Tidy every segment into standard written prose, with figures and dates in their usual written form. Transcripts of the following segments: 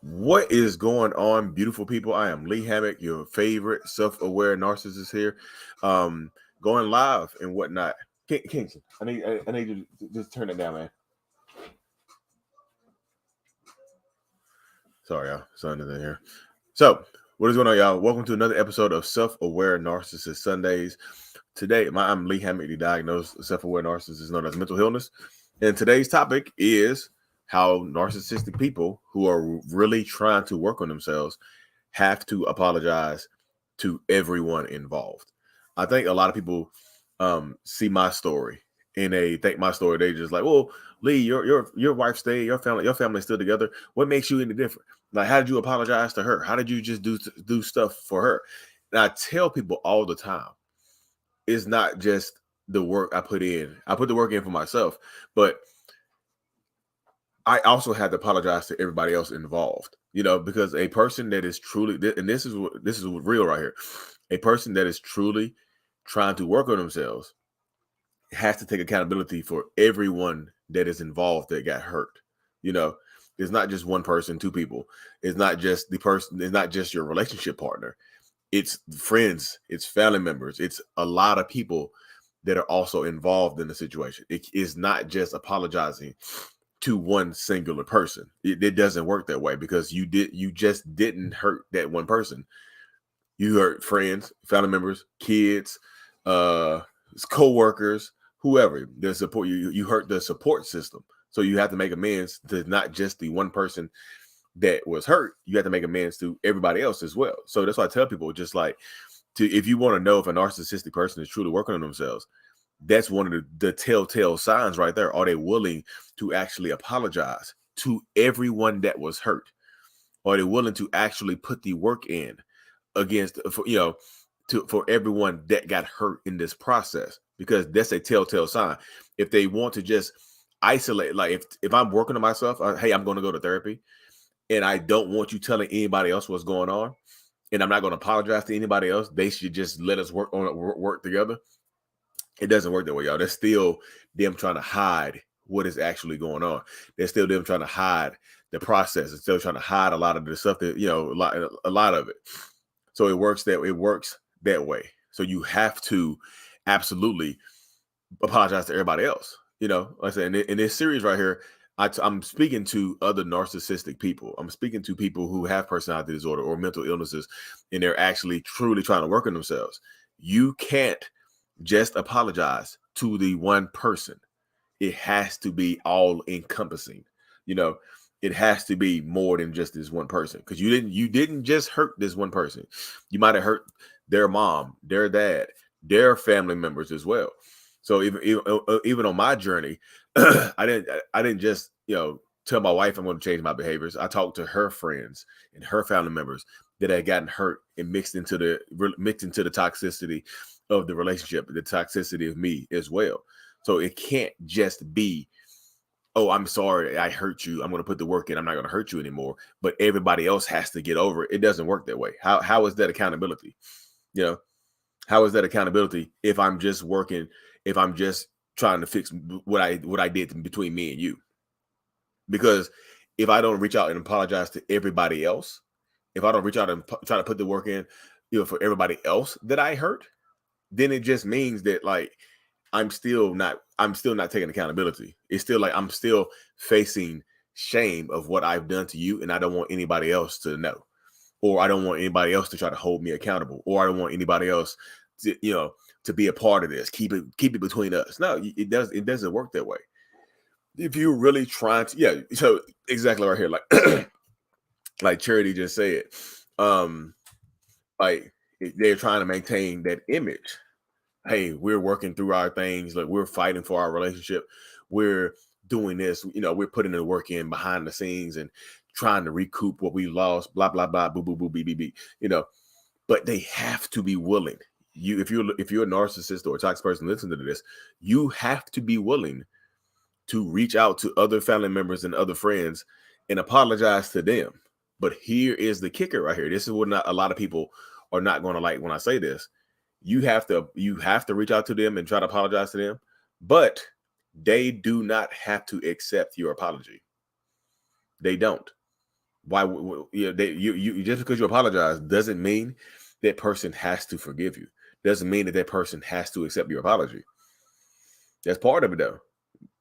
What is going on, beautiful people? I am Lee Hammock, your favorite self-aware narcissist here, um, going live and whatnot. Kingston, I need you to just turn it down, man. Sorry, y'all, son is in here. So, what is going on, y'all? Welcome to another episode of Self-Aware Narcissist Sundays. Today, I'm Lee Hammock, the diagnosed self-aware narcissist known as mental illness, and today's topic is how narcissistic people who are really trying to work on themselves have to apologize to everyone involved. I think a lot of people see my story and they think my story. They just like, well, Lee, your wife stayed, your family's still together. What makes you any different? Like, how did you apologize to her? How did you just do stuff for her? And I tell people all the time, it's not just the work I put in. I put the work in for myself, but I also had to apologize to everybody else involved, because a person that is truly, and this is real right here, a person that is truly trying to work on themselves has to take accountability for everyone that is involved that got hurt. You know, it's not just one person, two people. It's not just the person. It's not just your relationship partner. It's friends. It's family members. It's a lot of people that are also involved in the situation. It is not just apologizing to one singular person. It doesn't work that way because you just didn't hurt that one person. You hurt friends, family members, kids, uh co-workers, whoever. The support you hurt the support system. So you have to make amends to not just the one person that was hurt. You have to make amends to everybody else as well. So that's why I tell people, just like, if you want to know if a narcissistic person is truly working on themselves, that's one of the telltale signs right there. Are they willing to actually apologize to everyone that was hurt? Are they willing to actually put the work in against, for everyone that got hurt in this process? Because that's a telltale sign. If they want to just isolate, like if I'm working on myself, hey, I'm going to go to therapy, and I don't want you telling anybody else what's going on, and I'm not going to apologize to anybody else. They should just let us work on it, work together. It doesn't work that way, y'all. That's still them trying to hide what is actually going on. They're still them trying to hide the process. They're still trying to hide a lot of the stuff that, a lot of it. So it works that way. So you have to absolutely apologize to everybody else. Like I said, in this series right here, I'm speaking to other narcissistic people. I'm speaking to people who have personality disorder or mental illnesses, and they're actually truly trying to work on themselves. You can't just apologize to the one person. It has to be all encompassing. You know, it has to be more than just this one person, because you didn't just hurt this one person. You might have hurt their mom, their dad, their family members as well. So even on my journey, I didn't just tell my wife I'm going to change my behaviors. I talked to her friends and her family members that had gotten hurt and mixed into the toxicity of the relationship, the toxicity of me as well. So it can't just be, oh, I'm sorry, I hurt you, I'm going to put the work in, I'm not going to hurt you anymore, but everybody else has to get over it. It doesn't work that way. How is that accountability? You know, how is that accountability if I'm just working, if I'm just trying to fix what I did between me and you? Because if I don't reach out and apologize to everybody else, if I don't reach out and try to put the work in, for everybody else that I hurt, then it just means that, like, I'm still not taking accountability. It's still like I'm still facing shame of what I've done to you, and I don't want anybody else to know, or I don't want anybody else to try to hold me accountable, or I don't want anybody else to be a part of this. Keep it between us. No, it doesn't work that way. If you're really trying to, yeah. So exactly right here, like like Charity just said, um, like they're trying to maintain that image. Hey, we're working through our things, like we're fighting for our relationship, we're doing this, we're putting the work in behind the scenes and trying to recoup what we lost, blah blah blah, boo boo boo, beep beep beep, but they have to be willing. If you're a narcissist or a toxic person listening to this, you have to be willing to reach out to other family members and other friends and apologize to them. But here is the kicker right here. This is what not a lot of people are not going to like when I say this. You have to reach out to them and try to apologize to them, but they do not have to accept your apology. They don't. Why? You just because you apologize doesn't mean that person has to forgive you. Doesn't mean that person has to accept your apology. That's part of it, though.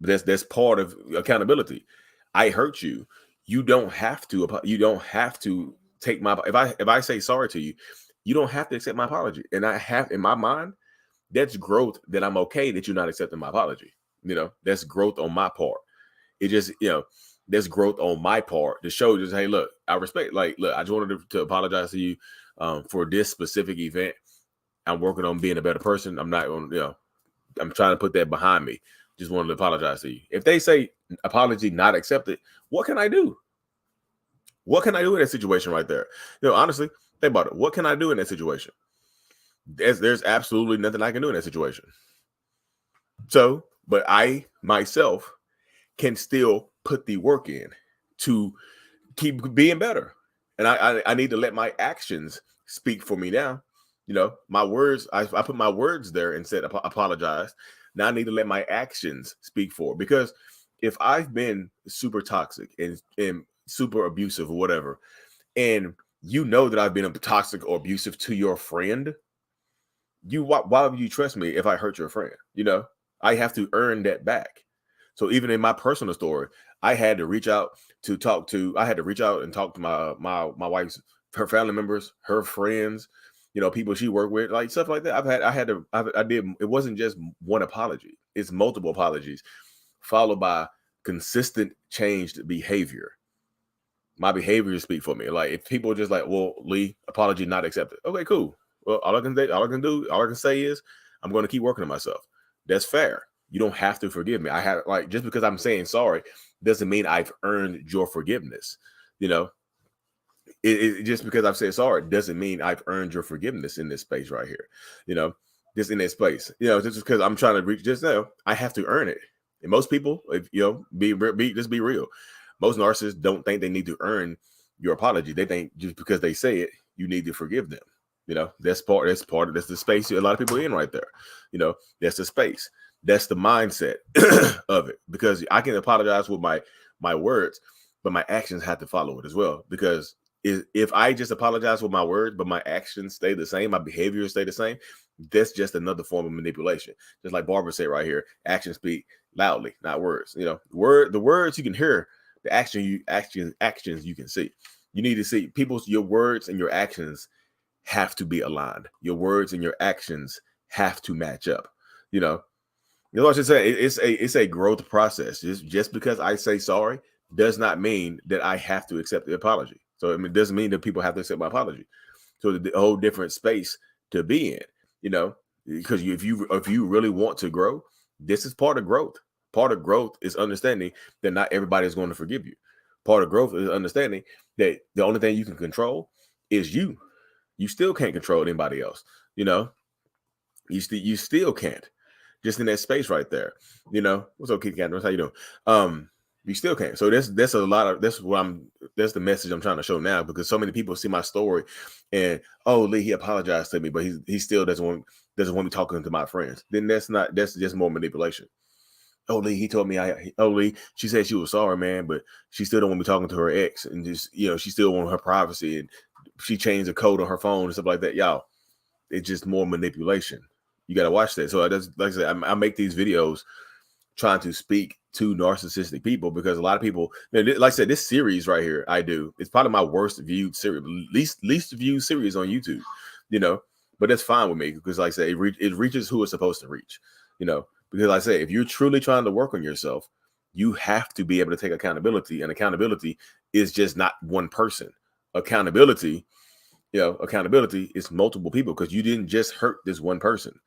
That's part of accountability. I hurt you. You don't have to. You don't have to take my. If I say sorry to you, you don't have to accept my apology. And I have in my mind, that's growth. That I'm okay that you're not accepting my apology. That's growth on my part. It just there's growth on my part to show just, hey, look, I respect. Like, look, I just wanted to apologize to you for this specific event. I'm working on being a better person. I'm not on. I'm trying to put that behind me. Just wanted to apologize to you. If they say apology not accepted, what can I do? What can I do in that situation right there? Honestly, think about it. What can I do in that situation? There's absolutely nothing I can do in that situation. So, but I myself can still put the work in to keep being better. And I need to let my actions speak for me now. My words, I put my words there and said apologize. Now I need to let my actions speak for it. Because if I've been super toxic and super abusive or whatever, and that I've been toxic or abusive to your friend, why would you trust me if I hurt your friend? I have to earn that back. So even in my personal story, I had to reach out and talk to my wife's, her family members, her friends, people she worked with, like stuff like that. I did. It wasn't just one apology. It's multiple apologies followed by consistent changed behavior. My behaviors speak for me. Like if people are just like, well, Lee, apology not accepted. Okay, cool. Well, all I can say is I'm going to keep working on myself. That's fair. You don't have to forgive me. I have just because I'm saying sorry doesn't mean I've earned your forgiveness. Just because I've said sorry doesn't mean I've earned your forgiveness in this space right here. Just in this space. Just because I'm trying to reach just now, I have to earn it. And most people, if just be real. Most narcissists don't think they need to earn your apology. They think just because they say it, you need to forgive them. That's the space a lot of people are in right there. That's the space. That's the mindset of it. Because I can apologize with my words, but my actions have to follow it as well. Because if I just apologize with my words, but my actions stay the same, my behaviors stay the same, that's just another form of manipulation. Just like Barbara said right here, actions speak loudly, not words. The words you can hear, the actions you can see. You need to see your words and your actions have to be aligned. Your words and your actions have to match up. What I should say, it's a growth process. Just because I say sorry does not mean that I have to accept the apology. So it doesn't mean that people have to accept my apology. So the whole different space to be in, because if you really want to grow, this is part of growth. Part of growth is understanding that not everybody is going to forgive you. Part of growth is understanding that the only thing you can control is you. You still can't control anybody else. You still can't. Just in that space right there. What's up, Kid Cat? How you doing? You still can't. So that's the message I'm trying to show now, because so many people see my story and, oh, Lee, he apologized to me, but he still doesn't want me talking to my friends. Then that's just more manipulation. Oh, Lee, he told me Lee, she said she was sorry, man, but she still don't want me talking to her ex, and just, she still want her privacy, and she changed the code on her phone and stuff like that. Y'all, it's just more manipulation. You got to watch that. So that's, like I said, I make these videos trying to speak to narcissistic people, because a lot of people, like I said, this series right here, it's probably my worst viewed series, least viewed series on YouTube, but that's fine with me, because like I said, it reaches who it's supposed to reach, because like I say, if you're truly trying to work on yourself, you have to be able to take accountability, and accountability is just not one person. Accountability is multiple people, because you didn't just hurt this one person.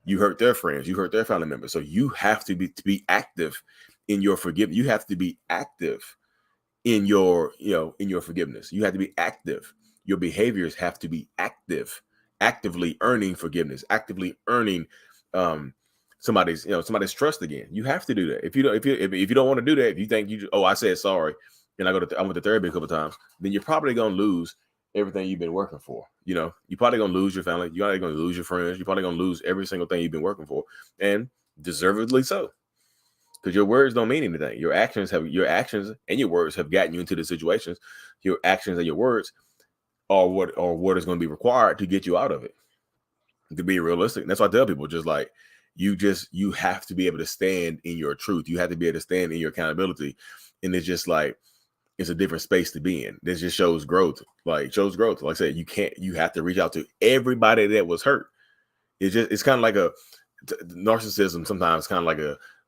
You hurt their friends, you hurt their family members. So you have to be active in your forgiveness. You have to be active in your forgiveness. You have to be active. Your behaviors have to be active, actively earning forgiveness, actively earning somebody's trust again. You have to do that. If you don't want to do that, if you think I said sorry and I went to therapy a couple of times, then you're probably gonna lose everything you've been working for. You're probably gonna lose your family. You're probably gonna lose your friends. You're probably gonna lose every single thing you've been working for, and deservedly so. because your words don't mean anything. Your actions and your words have gotten you into the situations. Your actions and your words are what is going to be required to get you out of it. To be realistic, and that's why I tell people, just like you have to be able to stand in your truth. You have to be able to stand in your accountability, and it's just like it's a different space to be in. This just shows growth. Like I said, you have to reach out to everybody that was hurt. It's kind of like narcissism. Sometimes kind of like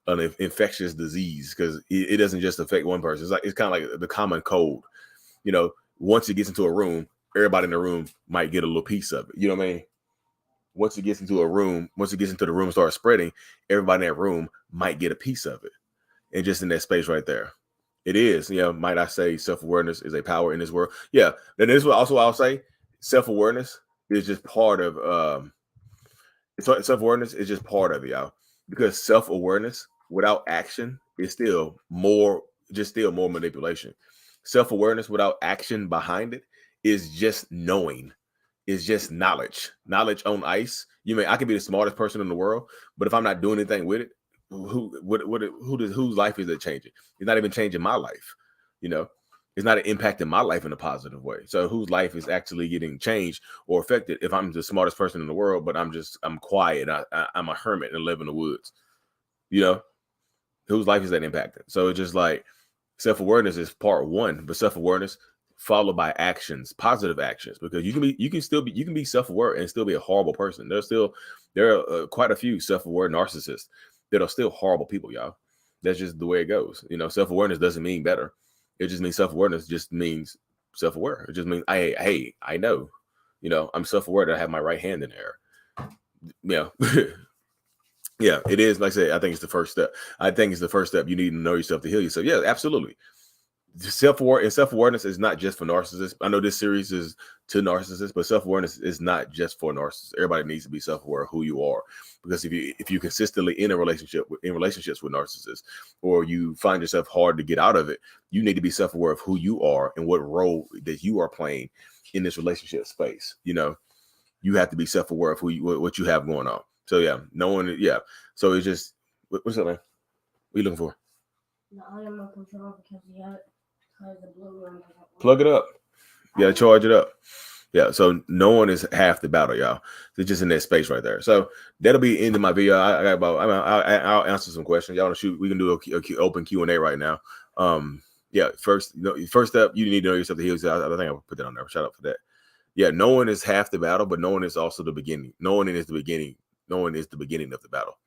an infectious disease, because it doesn't just affect one person. It's kind of like the common cold. Once it gets into a room, everybody in the room might get a little piece of it. You know what I mean? Once it gets into the room and starts spreading, everybody in that room might get a piece of it. And just in that space right there. It is, might I say self-awareness is a power in this world? Yeah. And this is also I'll say self-awareness is just part of self-awareness is just part of it, y'all. Because self-awareness without action is still more manipulation. Self-awareness without action behind it is just knowing. Is just knowledge on ice. I could be the smartest person in the world, but if I'm not doing anything with it, whose life is it changing? It's not even changing my life. It's not impacting my life in a positive way. So whose life is actually getting changed or affected if I'm the smartest person in the world, but I'm quiet. I'm a hermit and live in the woods. Whose life is that impacted? So it's just like self-awareness is part one, but self-awareness followed by actions, positive actions, because you can be self-aware and still be a horrible person. There are quite a few self-aware narcissists that are still horrible people, y'all. That's just the way it goes. Self-awareness doesn't mean better. It just means self-awareness just means self-aware. It just means I know, I'm self-aware that I have my right hand in there. Yeah, it is. Like I said, I think it's the first step. You need to know yourself to heal yourself. Yeah, absolutely. Self-awareness is not just for narcissists. I know this series is to narcissists, but self-awareness is not just for narcissists. Everybody needs to be self-aware of who you are, because if you consistently in relationships with narcissists, or you find yourself hard to get out of it, you need to be self-aware of who you are and what role that you are playing in this relationship space. You have to be self-aware of what you have going on. So yeah, So it's just what's up, man? What are you looking for? The audio control, because the blue one doesn't plug it up. You gotta charge it up. Yeah, so no one is half the battle, y'all. They're just in that space right there. So that'll be the end of my video. I'll answer some questions. Y'all want to shoot? We can do a open Q&A right now. First step, you need to know yourself to heal yourself. I think I'll put that on there. Shout out for that. Yeah, no one is half the battle, but no one is also the beginning. No one is the beginning. No one is the beginning of the battle.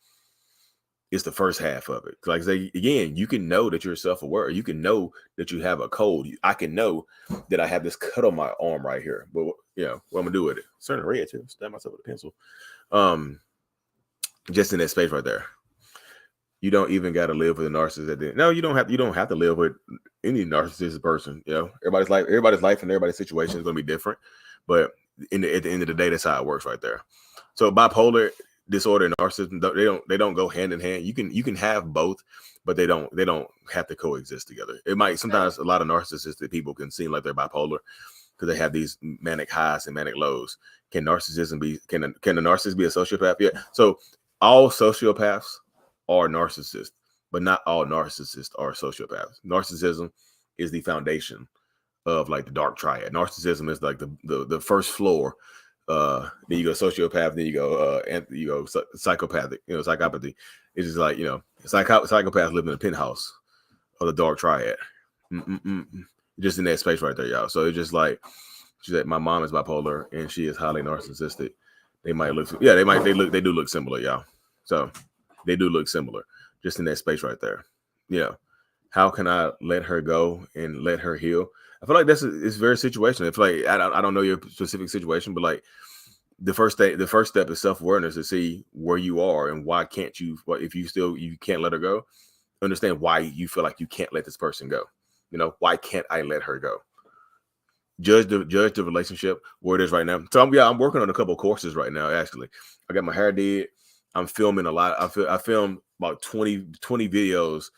It's the first half of it. Like I say again, you can know that you're self-aware. You can know that you have a cold. I can know that I have this cut on my arm right here. But what I'm gonna do with it? It's turning red too. Stab myself with a pencil. Just in that space right there. You don't even got to live with a narcissist. No, you don't have to live with any narcissistic person. Everybody's life and everybody's situation is gonna be different. But at the end of the day, that's how it works right there. So bipolar disorder and narcissism, they don't go hand in hand. You can have both, but they don't have to coexist together. It might sometimes a lot of narcissistic people can seem like they're bipolar because they have these manic highs and manic lows. Can a narcissist be a sociopath? Yeah. So all sociopaths are narcissists, but not all narcissists are sociopaths. Narcissism is the foundation of like the dark triad. Narcissism is like the first floor. Then you go sociopath, then you go psychopathic, psychopathy. It's just like, psychopaths live in a penthouse of the dark triad. Just in that space right there, y'all. So it's just like, she said, my mom is bipolar and she is highly narcissistic. They do look similar, y'all. So they do look similar just in that space right there. How can I let her go and let her heal? I feel like it's very situational. It's like I don't know your specific situation, but like the first step is self-awareness to see where you are and why can't you. If you can't let her go, understand why you feel like you can't let this person go. Why can't I let her go? Judge the relationship where it is right now. So I'm working on a couple of courses right now. Actually, I got my hair did. I'm filming a lot. I filmed about 20 videos.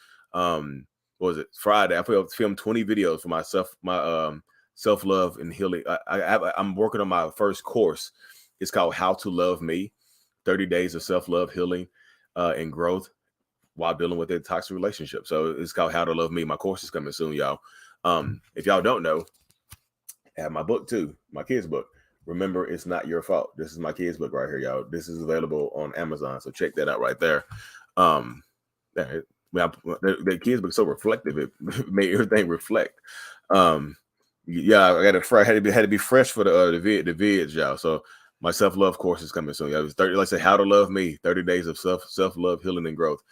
What was it? Friday. I filmed 20 videos for myself, my self-love and healing. I'm working on my first course. It's called How to Love Me, 30 Days of Self-Love, Healing, and Growth. while dealing with a toxic relationship. So it's called How to Love Me. My course is coming soon, y'all. If y'all don't know, I have my book too, my kids' book. Remember, it's not your fault. This is my kids' book right here, y'all. This is available on Amazon, so check that out right there. The kids' book so reflective; it made everything reflect. Yeah, I got to had to be fresh for the vids, y'all. So my self-love course is coming soon. Y'all, it's 30. Let's say How to Love Me: 30 Days of Self-Love, Healing, and Growth.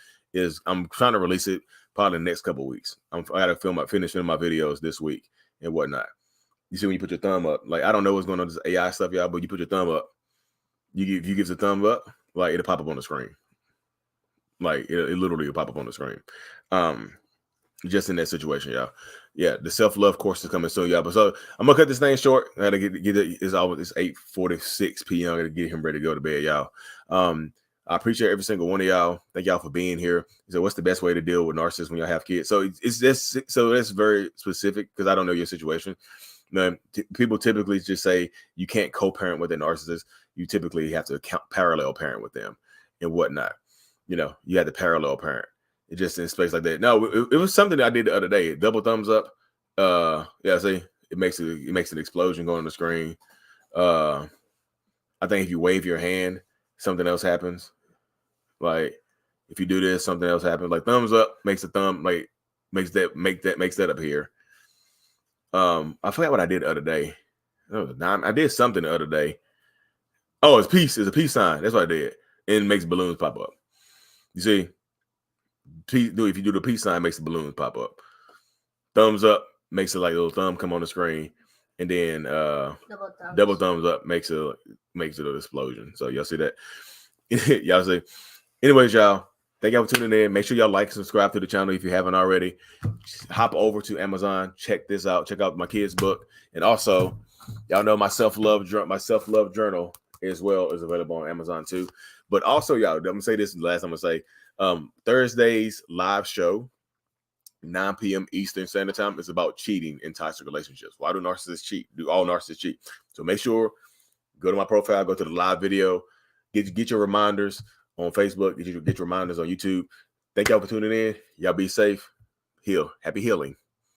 I'm trying to release it probably the next couple of weeks. I got to finish filming my videos this week and whatnot. You see when you put your thumb up, like I don't know what's going on with this AI stuff, y'all, but you put your thumb up, you give a thumb up, like it'll pop up on the screen. Like it literally will pop up on the screen. Just in that situation, y'all. Yeah, the self-love course is coming soon, y'all. But so I'm gonna cut this thing short. I gotta get it. It's 8:46 p.m. I gotta get him ready to go to bed, y'all. I appreciate every single one of y'all. Thank y'all for being here. So what's the best way to deal with narcissists when y'all have kids? So it's just that's very specific because I don't know your situation. People typically just say you can't co-parent with a narcissist. You typically have to parallel parent with them and whatnot. You know, you had to parallel parent. It just in space like that. No, it was something that I did the other day. Double thumbs up. Yeah, see, it makes an explosion going on the screen. I think if you wave your hand, something else happens. Like if you do this, something else happens. Like thumbs up makes a thumb, like makes that appear. I forgot what I did the other day. I did something the other day. Oh, it's peace. It's a peace sign. That's what I did. And it makes balloons pop up. You see? If you do the peace sign, it makes the balloons pop up. Thumbs up makes it like a little thumb come on the screen. And then double thumbs up makes it an explosion. So y'all see that? Y'all see? Anyways, y'all, thank y'all for tuning in. Make sure y'all like and subscribe to the channel if you haven't already. Hop over to Amazon. Check this out. Check out my kids' book. And also, y'all know my self-love journal as well is available on Amazon too. But also, y'all, I'm gonna say this last. I'm gonna say Thursday's live show, 9 p.m. Eastern Standard Time, is about cheating in toxic relationships. Why do narcissists cheat? Do all narcissists cheat? So make sure go to my profile, go to the live video, get your reminders on Facebook, get your reminders on YouTube. Thank y'all for tuning in. Y'all be safe. Happy healing.